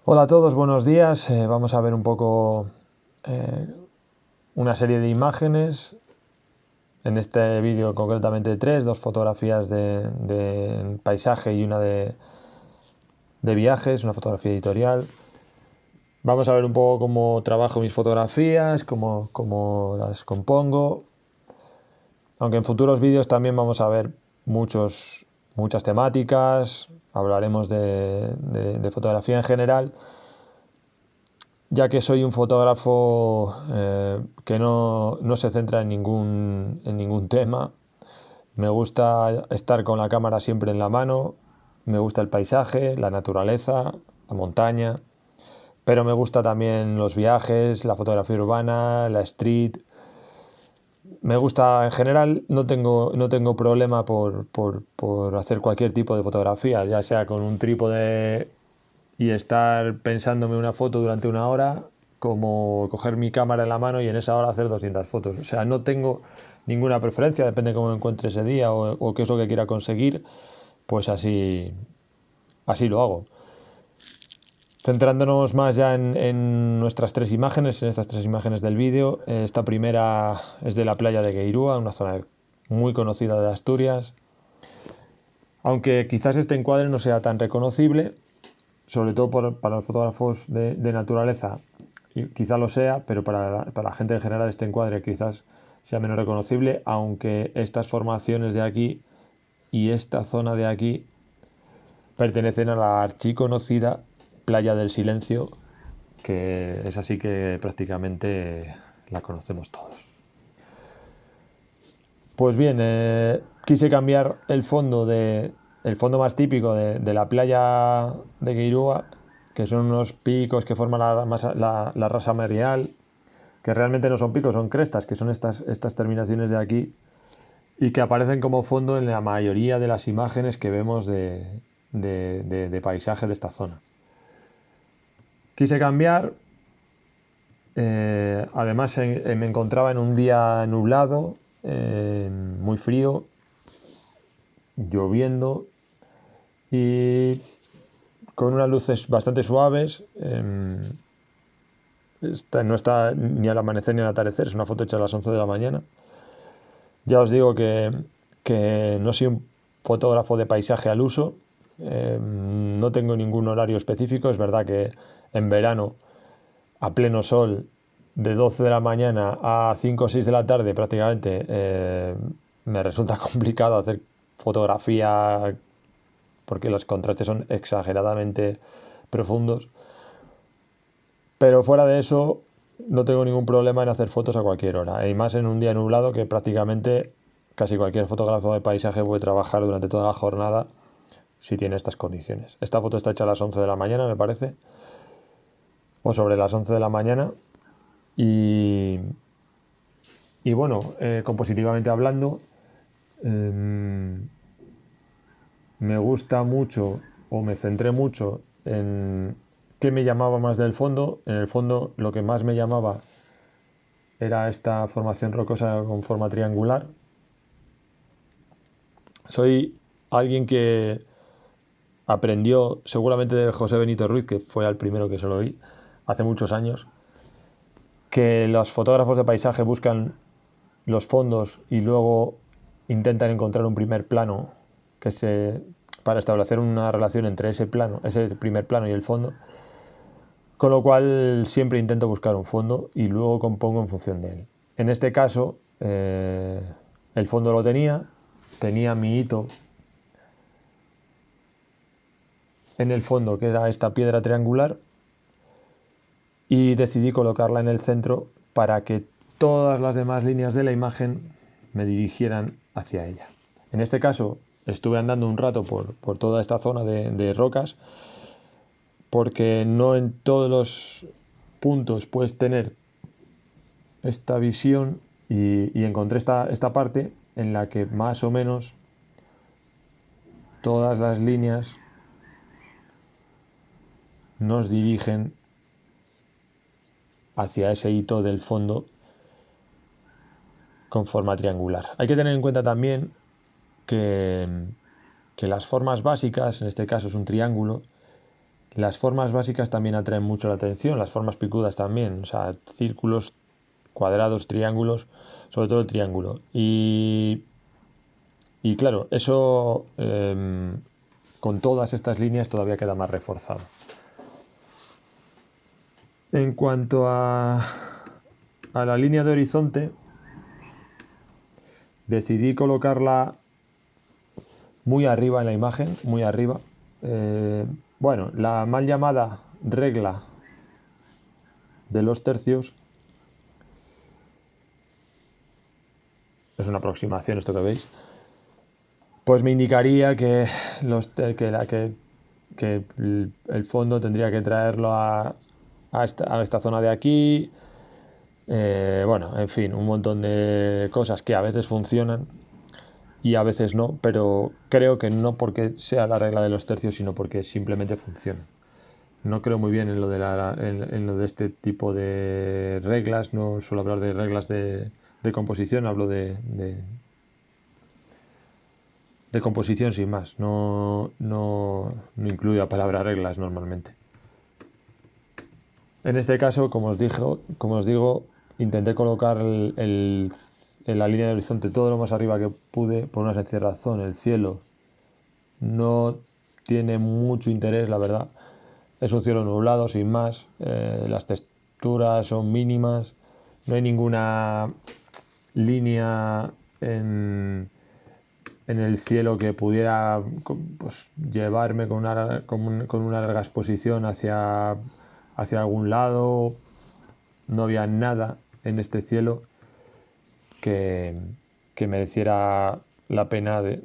Hola a todos, buenos días. Vamos a ver un poco eh, una serie de imágenes. En este vídeo concretamente dos fotografías de paisaje y una de viajes, una fotografía editorial. Vamos a ver un poco cómo trabajo mis fotografías, cómo las compongo. Aunque en futuros vídeos también vamos a ver muchas temáticas. Hablaremos de fotografía en general, ya que soy un fotógrafo que no se centra en ningún tema. Me gusta estar con la cámara siempre en la mano, me gusta el paisaje, la naturaleza, la montaña, pero me gusta también los viajes, la fotografía urbana, la street. Me gusta, en general, no tengo problema por hacer cualquier tipo de fotografía, ya sea con un trípode y estar pensándome una foto durante una hora, como coger mi cámara en la mano y en esa hora hacer 200 fotos. O sea, no tengo ninguna preferencia, depende de cómo me encuentre ese día o qué es lo que quiera conseguir, pues así lo hago. Centrándonos más ya en nuestras tres imágenes, en estas tres imágenes del vídeo. Esta primera es de la playa de Gueirúa, una zona muy conocida de Asturias. Aunque quizás este encuadre no sea tan reconocible, sobre todo para los fotógrafos de naturaleza, y quizá lo sea, pero para la gente en general este encuadre quizás sea menos reconocible, aunque estas formaciones de aquí y esta zona de aquí pertenecen a la archiconocida Playa del Silencio, que es así que prácticamente la conocemos todos. Pues bien, quise cambiar el fondo más típico de la playa de Gueirúa, que son unos picos que forman la rasa mareal, que realmente no son picos, son crestas, que son estas terminaciones de aquí, y que aparecen como fondo en la mayoría de las imágenes que vemos de paisaje de esta zona. Quise cambiar, además me encontraba en un día nublado, muy frío, lloviendo y con unas luces bastante suaves. No está ni al amanecer ni al atardecer, es una foto hecha a las 11 de la mañana. Ya os digo que no soy un fotógrafo de paisaje al uso, no tengo ningún horario específico. Es verdad que en verano, a pleno sol, de 12 de la mañana a 5 o 6 de la tarde prácticamente, me resulta complicado hacer fotografía porque los contrastes son exageradamente profundos. Pero fuera de eso, no tengo ningún problema en hacer fotos a cualquier hora. Y más en un día nublado, que prácticamente casi cualquier fotógrafo de paisaje puede trabajar durante toda la jornada si tiene estas condiciones. Esta foto está hecha a las 11 de la mañana, me parece, o sobre las 11 de la mañana. Y, y bueno, compositivamente hablando, eh, me gusta mucho o me centré mucho en qué me llamaba más del fondo. En el fondo lo que más me llamaba era esta formación rocosa con forma triangular. Soy alguien que aprendió seguramente de José Benito Ruiz, que fue el primero que se lo oí hace muchos años, que los fotógrafos de paisaje buscan los fondos y luego intentan encontrar un primer plano para establecer una relación entre ese primer plano y el fondo. Con lo cual siempre intento buscar un fondo y luego compongo en función de él. En este caso, el fondo lo tenía mi hito en el fondo, que era esta piedra triangular, y decidí colocarla en el centro para que todas las demás líneas de la imagen me dirigieran hacia ella. En este caso, estuve andando un rato por toda esta zona de rocas, porque no en todos los puntos puedes tener esta visión, y encontré esta parte en la que más o menos todas las líneas nos dirigen hacia ese hito del fondo con forma triangular. Hay que tener en cuenta también que las formas básicas, en este caso es un triángulo, Las formas básicas también atraen mucho la atención, las formas picudas también, o sea, círculos, cuadrados, triángulos, sobre todo el triángulo. Y claro, eso con todas estas líneas todavía queda más reforzado. En cuanto a la línea de horizonte, decidí colocarla muy arriba en la imagen, muy arriba. Bueno, la mal llamada regla de los tercios es una aproximación, esto que veis, pues me indicaría que, que el fondo tendría que traerlo a esta zona de aquí. Bueno, en fin, un montón de cosas que a veces funcionan y a veces no, pero creo que no porque sea la regla de los tercios, sino porque simplemente funciona. No creo muy bien en lo de este tipo de reglas, no suelo hablar de reglas de composición, hablo de composición sin más, no incluyo la palabra reglas normalmente. En este caso, como os digo, intenté colocar en la línea de horizonte todo lo más arriba que pude, por una sencilla razón: el cielo no tiene mucho interés, la verdad. Es un cielo nublado, sin más. Las texturas son mínimas. No hay ninguna línea en el cielo que pudiera, pues, llevarme con una larga exposición hacia algún lado. No había nada en este cielo que mereciera la pena de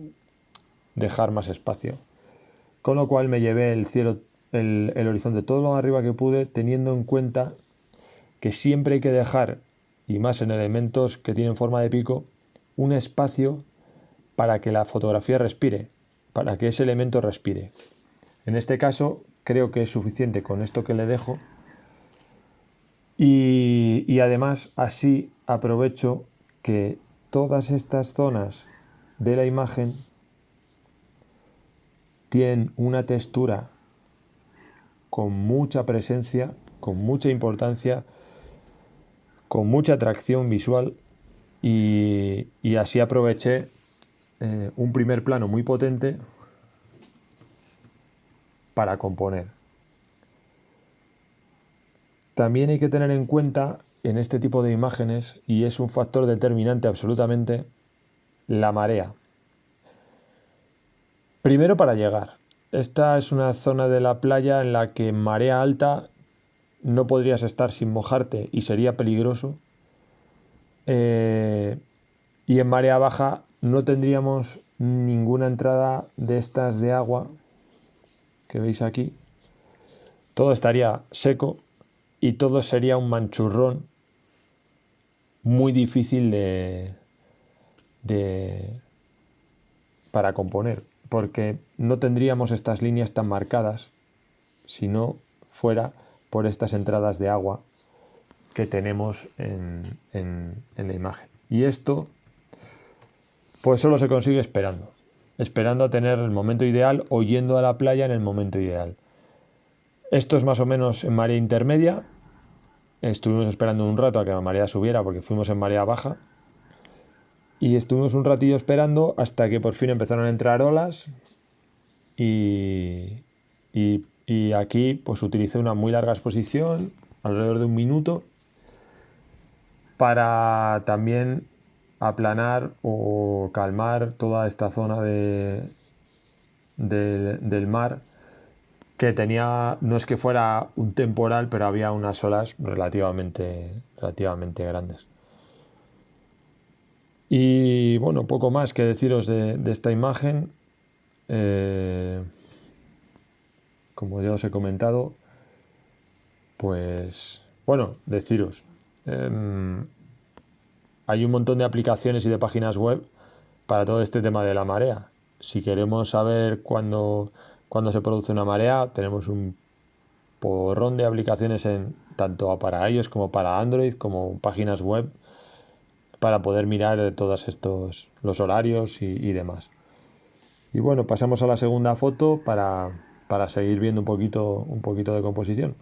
dejar más espacio. Con lo cual me llevé el cielo, el horizonte todo lo más arriba que pude, teniendo en cuenta que siempre hay que dejar, y más en elementos que tienen forma de pico, un espacio para que la fotografía respire, para que ese elemento respire. En este caso creo que es suficiente con esto que le dejo, y además así aprovecho que todas estas zonas de la imagen tienen una textura con mucha presencia, con mucha importancia, con mucha atracción visual, y así aproveché un primer plano muy potente para componer. También hay que tener en cuenta en este tipo de imágenes, y es un factor determinante absolutamente, la marea. Primero, para llegar. Esta es una zona de la playa en la que en marea alta no podrías estar sin mojarte y sería peligroso. Y en marea baja no tendríamos ninguna entrada de estas de agua que veis aquí. Todo estaría seco y todo sería un manchurrón muy difícil para componer, porque no tendríamos estas líneas tan marcadas si no fuera por estas entradas de agua que tenemos en la imagen. Y esto pues solo se consigue esperando a tener el momento ideal o yendo a la playa en el momento ideal. Esto es más o menos en marea intermedia. Estuvimos esperando un rato a que la marea subiera porque fuimos en marea baja. Y estuvimos un ratillo esperando hasta que por fin empezaron a entrar olas. Y aquí pues utilicé una muy larga exposición, alrededor de 1 minuto, para también aplanar o calmar toda esta zona del mar, que tenía, no es que fuera un temporal, pero había unas olas relativamente grandes. Y bueno, poco más que deciros de esta imagen. Como ya os he comentado, pues bueno, deciros, hay un montón de aplicaciones y de páginas web para todo este tema de la marea. Si queremos saber cuándo se produce una marea, tenemos un porrón de aplicaciones tanto para iOS como para Android, como páginas web, para poder mirar todos los horarios y demás. Y bueno, pasamos a la segunda foto para para seguir viendo un poquito de composición.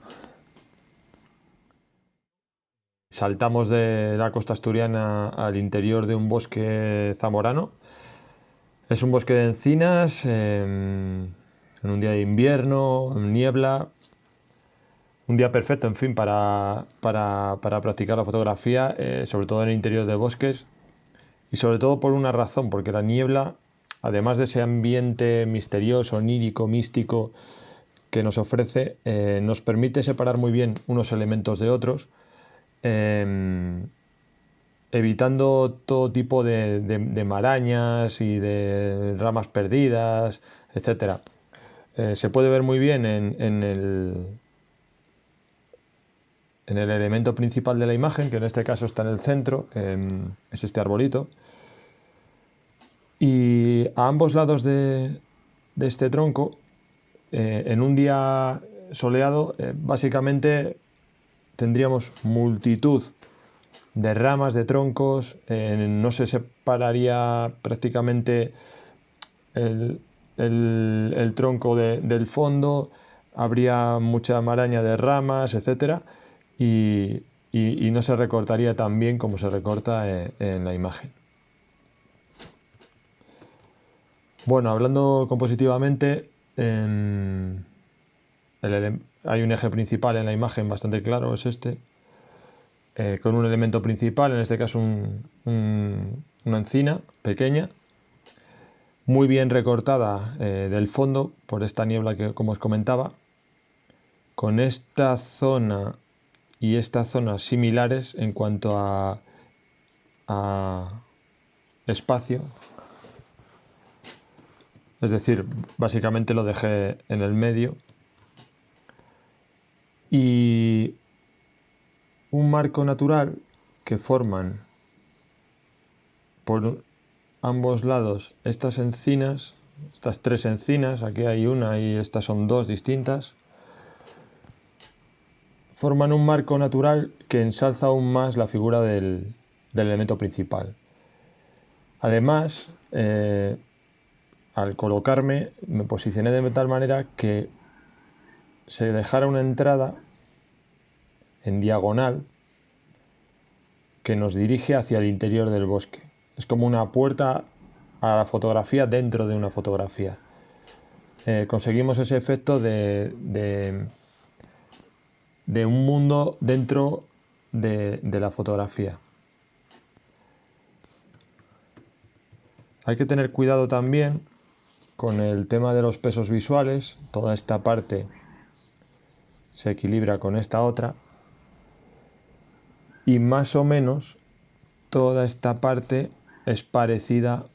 Saltamos de la costa asturiana al interior de un bosque zamorano. Es un bosque de encinas, en un día de invierno, en niebla. Un día perfecto, en fin, para practicar la fotografía, sobre todo en el interior de bosques. Y sobre todo por una razón, porque la niebla, además de ese ambiente misterioso, onírico, místico que nos ofrece, nos permite separar muy bien unos elementos de otros, evitando todo tipo de marañas y de ramas perdidas, etc. Se puede ver muy bien en el elemento principal de la imagen, que en este caso está en el centro, es este arbolito. Y a ambos lados de este tronco, en un día soleado, básicamente tendríamos multitud de ramas, de troncos, no se separaría prácticamente el tronco del fondo, habría mucha maraña de ramas, etcétera, y no se recortaría tan bien como se recorta en la imagen. Bueno, hablando compositivamente, hay un eje principal en la imagen bastante claro, es este, con un elemento principal, en este caso una encina pequeña, muy bien recortada del fondo por esta niebla que, como os comentaba, con esta zona y esta zona similares en cuanto a espacio. Es decir, básicamente lo dejé en el medio. Y un marco natural que forman por ambos lados estas encinas, estas tres encinas, aquí hay una y estas son dos distintas, forman un marco natural que ensalza aún más la figura del elemento principal. Además, al colocarme, me posicioné de tal manera que se dejara una entrada en diagonal que nos dirige hacia el interior del bosque. Es como una puerta a la fotografía dentro de una fotografía. Conseguimos ese efecto de un mundo dentro de la fotografía. Hay que tener cuidado también con el tema de los pesos visuales. Toda esta parte se equilibra con esta otra. Y más o menos toda esta parte es parecida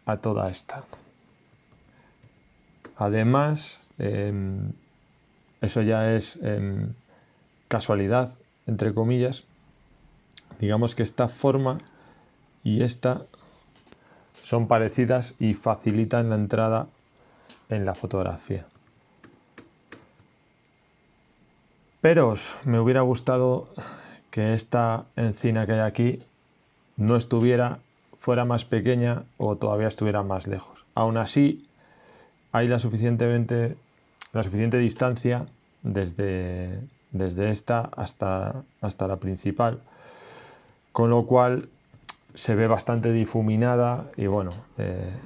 a toda esta. Además, eso ya es casualidad, entre comillas. Digamos que esta forma y esta son parecidas y facilitan la entrada en la fotografía. Pero me hubiera gustado que esta encina que hay aquí no estuviera, fuera más pequeña o todavía estuviera más lejos. Aún así, hay la suficiente distancia desde esta hasta la principal, con lo cual se ve bastante difuminada y bueno,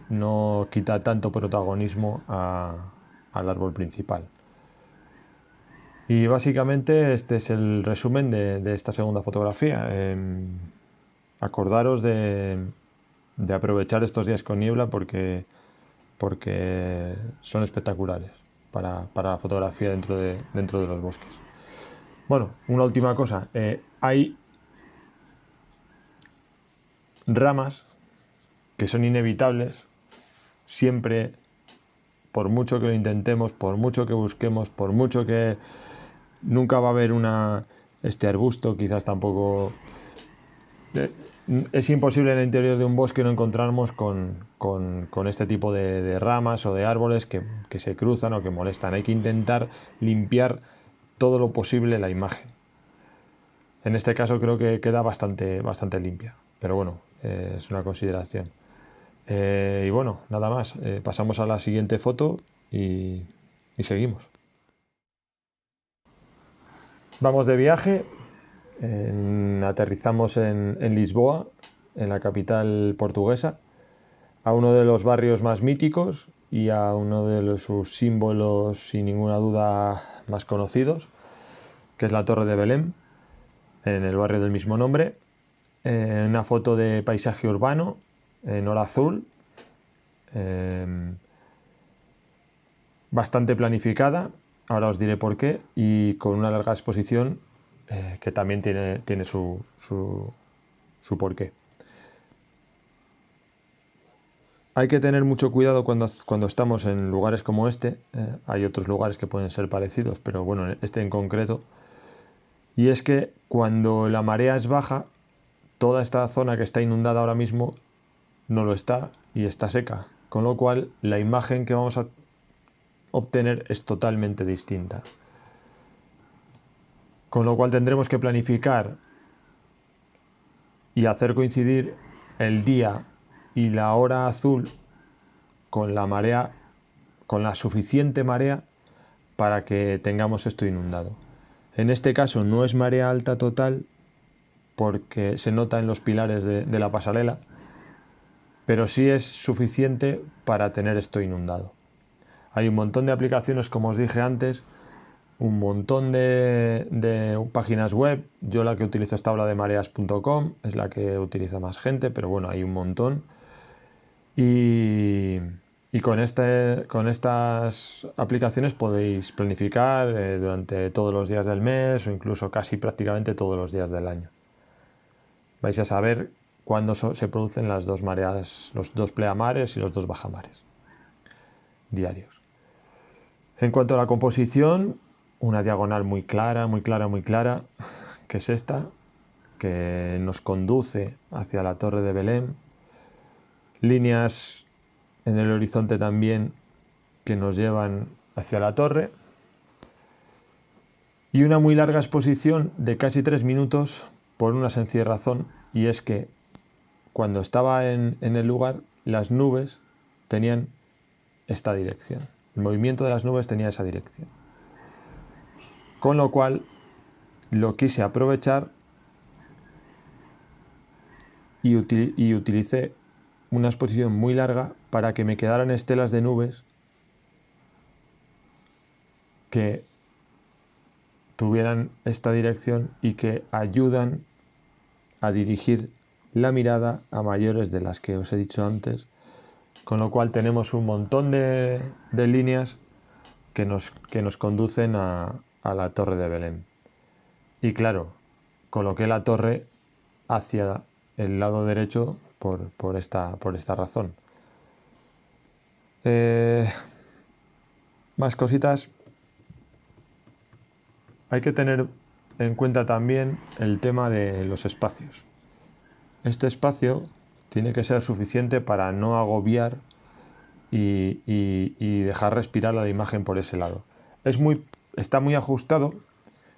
no quita tanto protagonismo al árbol principal. Y básicamente este es el resumen de esta segunda fotografía. Acordaros de aprovechar estos días con niebla porque son espectaculares para la fotografía dentro de los bosques. Bueno, una última cosa. Hay ramas que son inevitables siempre, por mucho que lo intentemos, por mucho que busquemos, por mucho que nunca va a haber este arbusto, quizás tampoco. Es imposible en el interior de un bosque no encontrarnos con este tipo de ramas o de árboles que se cruzan o que molestan. Hay que intentar limpiar todo lo posible la imagen. En este caso creo que queda bastante limpia, pero bueno, es una consideración. Y bueno, nada más. Pasamos a la siguiente foto y y seguimos. Vamos de viaje, aterrizamos en Lisboa, en la capital portuguesa, a uno de los barrios más míticos y a uno de sus símbolos, sin ninguna duda, más conocidos, que es la Torre de Belém, en el barrio del mismo nombre. Una foto de paisaje urbano en hora azul, bastante planificada, ahora os diré por qué, y con una larga exposición que también tiene su porqué. Hay que tener mucho cuidado cuando estamos en lugares como este. Hay otros lugares que pueden ser parecidos, pero bueno, este en concreto. Y es que cuando la marea es baja, toda esta zona que está inundada ahora mismo no lo está y está seca. Con lo cual, la imagen que vamos a obtener es totalmente distinta. Con lo cual tendremos que planificar y hacer coincidir el día y la hora azul con la marea, con la suficiente marea para que tengamos esto inundado. En este caso no es marea alta total porque se nota en los pilares de la pasarela, pero sí es suficiente para tener esto inundado. Hay un montón de aplicaciones, como os dije antes, un montón de páginas web. Yo la que utilizo es tablademareas.com, es la que utiliza más gente, pero bueno, hay un montón. Y con estas aplicaciones podéis planificar durante todos los días del mes o incluso casi prácticamente todos los días del año. Vais a saber cuándo se producen las dos mareas, los dos pleamares y los dos bajamares diarios. En cuanto a la composición, una diagonal muy clara, muy clara, muy clara, que es esta, que nos conduce hacia la Torre de Belém. Líneas en el horizonte también que nos llevan hacia la torre. Y una muy larga exposición de casi 3 minutos por una sencilla razón, y es que cuando estaba en el lugar, las nubes tenían esta dirección. El movimiento de las nubes tenía esa dirección. Con lo cual lo quise aprovechar y utilicé una exposición muy larga para que me quedaran estelas de nubes que tuvieran esta dirección y que ayudan a dirigir la mirada a mayores de las que os he dicho antes, con lo cual tenemos un montón de líneas que nos conducen a la Torre de Belém. Y claro, coloqué la torre hacia el lado derecho por esta razón. Más cositas. Hay que tener en cuenta también el tema de los espacios. Este espacio tiene que ser suficiente para no agobiar y dejar respirar la imagen por ese lado. Está muy ajustado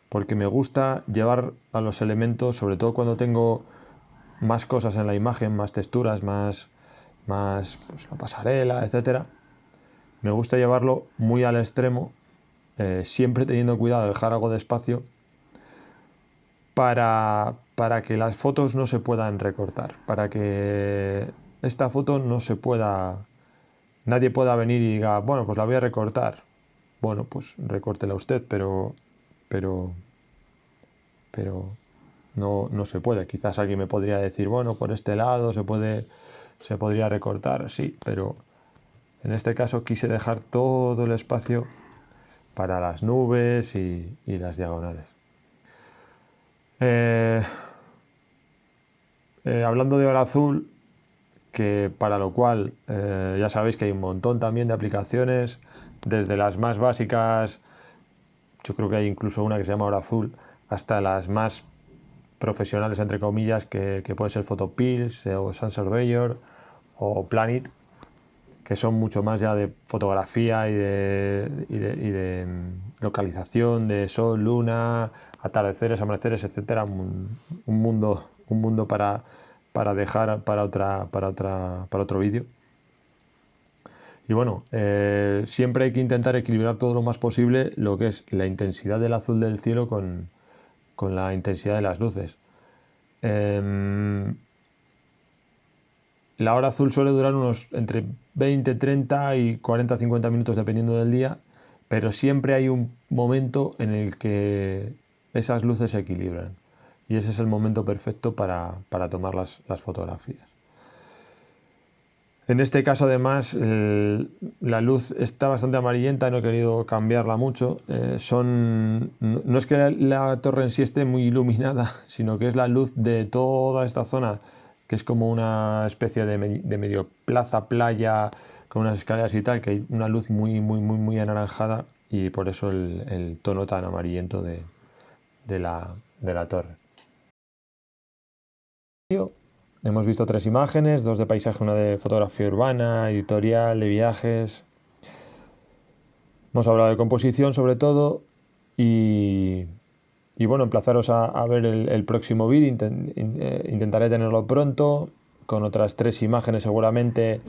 porque me gusta llevar a los elementos, sobre todo cuando tengo más cosas en la imagen, más texturas, más pues, la pasarela, etcétera. Me gusta llevarlo muy al extremo, siempre teniendo cuidado de dejar algo de espacio para que las fotos no se puedan recortar, para que esta foto no se pueda, nadie pueda venir y diga, bueno, pues la voy a recortar. Bueno, pues recórtela usted, pero no se puede. Quizás alguien me podría decir, bueno, por este lado se podría recortar, sí, pero en este caso quise dejar todo el espacio para las nubes y las diagonales. Hablando de hora azul, que para lo cual ya sabéis que hay un montón también de aplicaciones, desde las más básicas, yo creo que hay incluso una que se llama hora azul, hasta las más profesionales, entre comillas, que puede ser Photopills o Sun Surveyor o Planet, que son mucho más ya de fotografía y de localización de sol, luna, atardeceres, amaneceres, etcétera. Un mundo para dejar para otro vídeo. Y bueno, siempre hay que intentar equilibrar todo lo más posible lo que es la intensidad del azul del cielo con la intensidad de las luces. La hora azul suele durar unos entre 20, 30 y 40, 50 minutos dependiendo del día, pero siempre hay un momento en el que esas luces se equilibran y ese es el momento perfecto para tomar las fotografías. En este caso además la luz está bastante amarillenta, no he querido cambiarla mucho. No es que la torre en sí esté muy iluminada, sino que es la luz de toda esta zona, que es como una especie de medio plaza, playa, con unas escaleras y tal, que hay una luz muy anaranjada y por eso el tono tan amarillento de la torre. Hemos visto 3 imágenes, 2 de paisaje, una de fotografía urbana, editorial, de viajes. Hemos hablado de composición sobre todo y bueno, emplazaros a ver el próximo vídeo. Intentaré tenerlo pronto, con otras 3 imágenes seguramente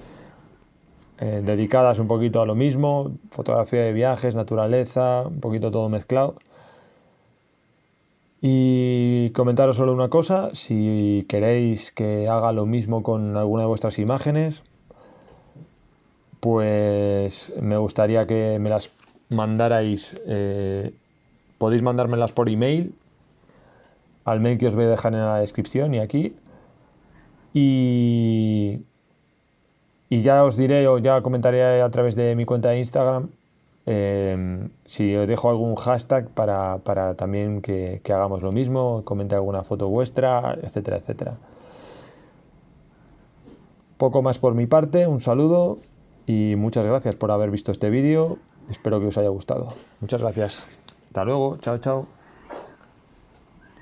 dedicadas un poquito a lo mismo, fotografía de viajes, naturaleza, un poquito todo mezclado. Y comentaros solo una cosa, si queréis que haga lo mismo con alguna de vuestras imágenes, pues me gustaría que me las mandarais, podéis mandármelas por email, al mail que os voy a dejar en la descripción y aquí, y ya os diré o ya comentaré a través de mi cuenta de Instagram si os dejo algún hashtag para también que hagamos lo mismo, comente alguna foto vuestra, etcétera, etcétera. Poco más por mi parte, un saludo y muchas gracias por haber visto este vídeo. Espero que os haya gustado. Muchas gracias. Hasta luego. Chao, chao.